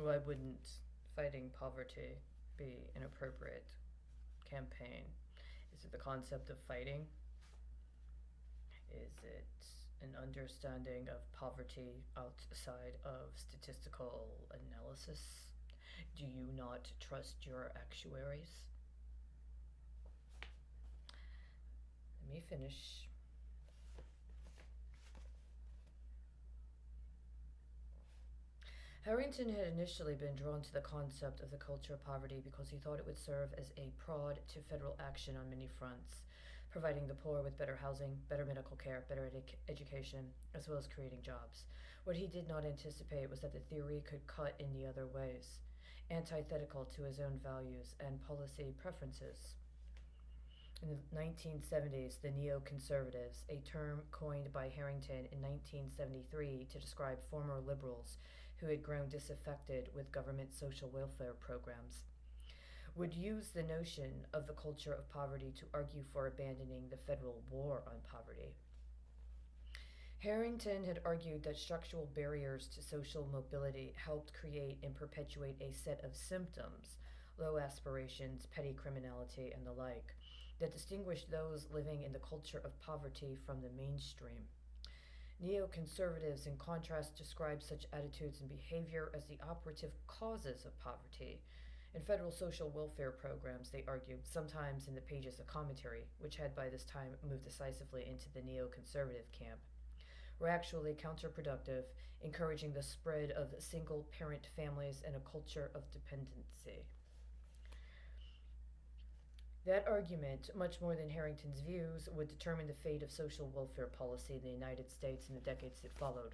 Why wouldn't fighting poverty be an appropriate campaign? Is it the concept of fighting? Is it an understanding of poverty outside of statistical analysis? Do you not trust your actuaries? Let me finish. Harrington had initially been drawn to the concept of the culture of poverty because he thought it would serve as a prod to federal action on many fronts, providing the poor with better housing, better medical care, better education, as well as creating jobs. What he did not anticipate was that the theory could cut in the other ways, antithetical to his own values and policy preferences. In the 1970s, the neoconservatives, a term coined by Harrington in 1973 to describe former liberals who had grown disaffected with government social welfare programs, would use the notion of the culture of poverty to argue for abandoning the federal war on poverty. Harrington had argued that structural barriers to social mobility helped create and perpetuate a set of symptoms, low aspirations, petty criminality, and the like, that distinguished those living in the culture of poverty from the mainstream. Neoconservatives, in contrast, describe such attitudes and behavior as the operative causes of poverty. In federal social welfare programs, they argued, sometimes in the pages of commentary, which had by this time moved decisively into the neoconservative camp, were actually counterproductive, encouraging the spread of single parent families and a culture of dependency. That argument, much more than Harrington's views, would determine the fate of social welfare policy in the United States in the decades that followed.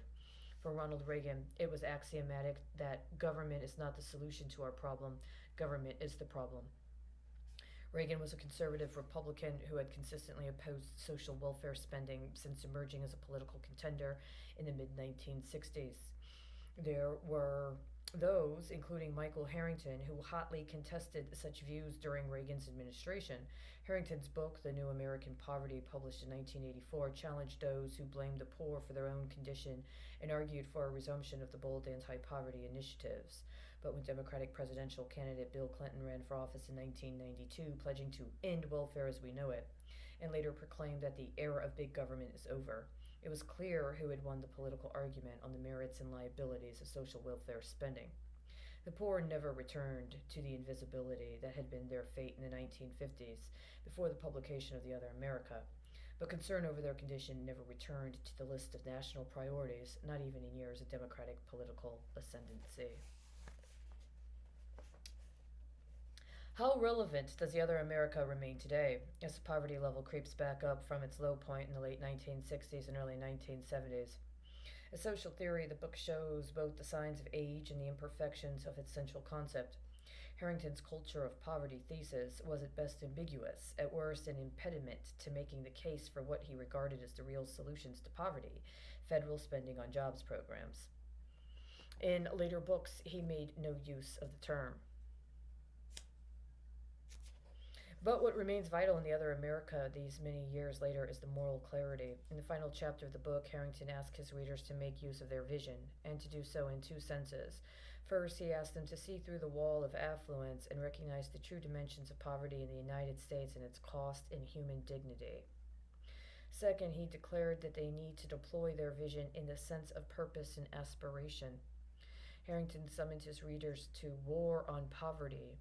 For Ronald Reagan, it was axiomatic that government is not the solution to our problem, government is the problem. Reagan was a conservative Republican who had consistently opposed social welfare spending since emerging as a political contender in the mid 1960s. There were those, including Michael Harrington, who hotly contested such views during Reagan's administration. Harrington's book, The New American Poverty, published in 1984, challenged those who blamed the poor for their own condition and argued for a resumption of the bold anti poverty initiatives. But when Democratic presidential candidate Bill Clinton ran for office in 1992, pledging to end welfare as we know it, and later proclaimed that the era of big government is over, it was clear who had won the political argument on the merits and liabilities of social welfare spending. The poor never returned to the invisibility that had been their fate in the 1950s before the publication of The Other America, but concern over their condition never returned to the list of national priorities, not even in years of Democratic political ascendancy. How relevant does The Other America remain today as the poverty level creeps back up from its low point in the late 1960s and early 1970s? As social theory, the book shows both the signs of age and the imperfections of its central concept. Harrington's culture of poverty thesis was at best ambiguous, at worst an impediment to making the case for what he regarded as the real solutions to poverty, federal spending on jobs programs. In later books, he made no use of the term. But what remains vital in The Other America these many years later is the moral clarity. In the final chapter of the book, Harrington asks his readers to make use of their vision, and to do so in two senses. First, he asked them to see through the wall of affluence and recognize the true dimensions of poverty in the United States and its cost in human dignity. Second, he declared that they need to deploy their vision in the sense of purpose and aspiration. Harrington summoned his readers to war on poverty,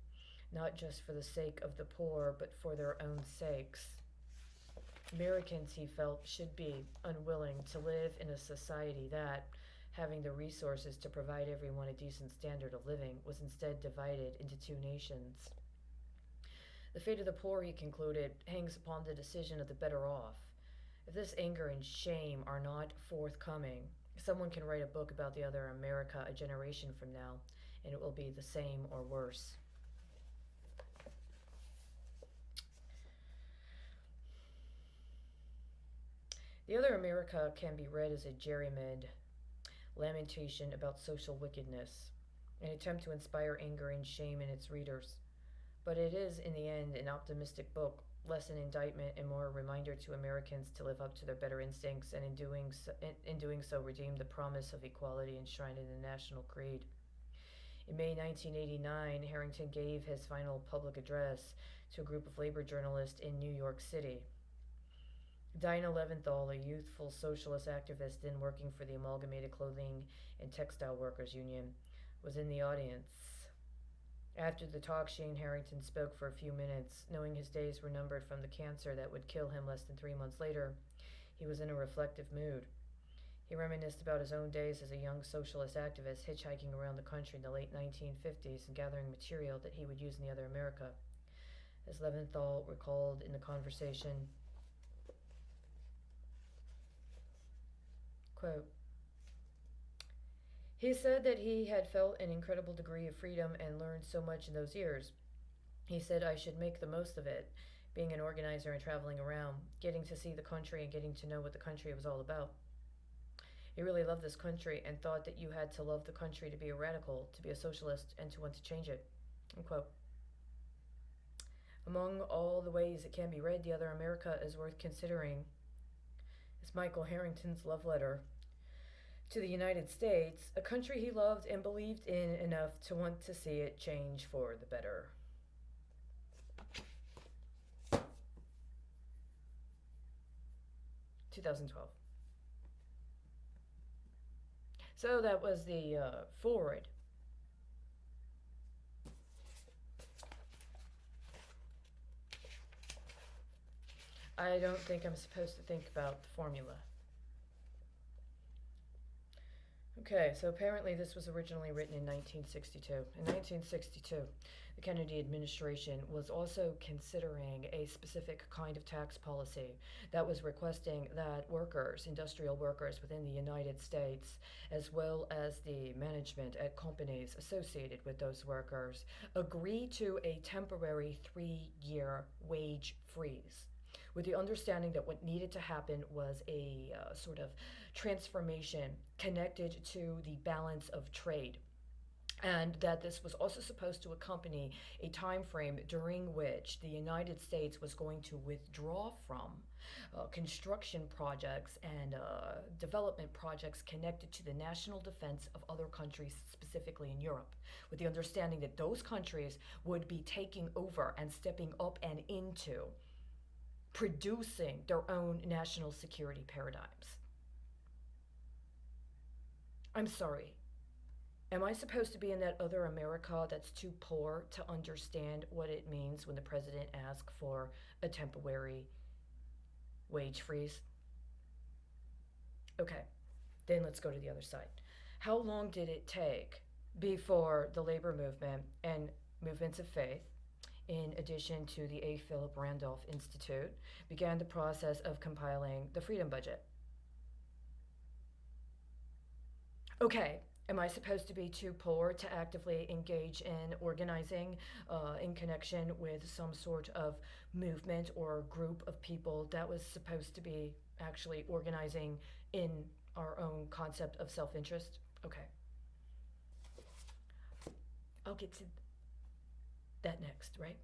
not just for the sake of the poor, but for their own sakes. Americans, he felt, should be unwilling to live in a society that, having the resources to provide everyone a decent standard of living, was instead divided into two nations. The fate of the poor, he concluded, hangs upon the decision of the better off. If this anger and shame are not forthcoming, someone can write a book about The Other America a generation from now, and it will be the same or worse. The Other America can be read as a gerrymaid lamentation about social wickedness, an attempt to inspire anger and shame in its readers. But it is, in the end, an optimistic book, less an indictment and more a reminder to Americans to live up to their better instincts, and in doing so redeem the promise of equality enshrined in the national creed. In May 1989, Harrington gave his final public address to a group of labor journalists in New York City. Dinah Leventhal, a youthful socialist activist and working for the Amalgamated Clothing and Textile Workers Union, was in the audience. After the talk, she and Harrington spoke for a few minutes. Knowing his days were numbered from the cancer that would kill him less than 3 months later, he was in a reflective mood. He reminisced about his own days as a young socialist activist, hitchhiking around the country in the late 1950s and gathering material that he would use in the other America. As Leventhal recalled in the conversation, quote, he said that he had felt an incredible degree of freedom and learned so much in those years. He said I should make the most of it, being an organizer and traveling around, getting to see the country and getting to know what the country was all about. He really loved this country and thought that you had to love the country to be a radical, to be a socialist, and to want to change it. Unquote. Among all the ways it can be read, The Other America is worth considering is Michael Harrington's love letter to the United States, a country he loved and believed in enough to want to see it change for the better. (2012). So that was the forward. I don't think I'm supposed to think about the formula. Okay, so apparently this was originally written in 1962. In 1962, the Kennedy administration was also considering a specific kind of tax policy that was requesting that workers, industrial workers within the United States, as well as the management at companies associated with those workers, agree to a temporary 3-year wage freeze, with the understanding that what needed to happen was a sort of transformation connected to the balance of trade, and that this was also supposed to accompany a time frame during which the United States was going to withdraw from construction projects and development projects connected to the national defense of other countries, specifically in Europe, with the understanding that those countries would be taking over and stepping up and into producing their own national security paradigms. I'm sorry. Am I supposed to be in that other America that's too poor to understand what it means when the president asks for a temporary wage freeze? Okay, then let's go to the other side. How long did it take before the labor movement and movements of faith, in addition to the A. Philip Randolph Institute, began the process of compiling the Freedom Budget? Okay, am I supposed to be too poor to actively engage in organizing in connection with some sort of movement or group of people that was supposed to be actually organizing in our own concept of self-interest? Okay. I'll get to that next, right?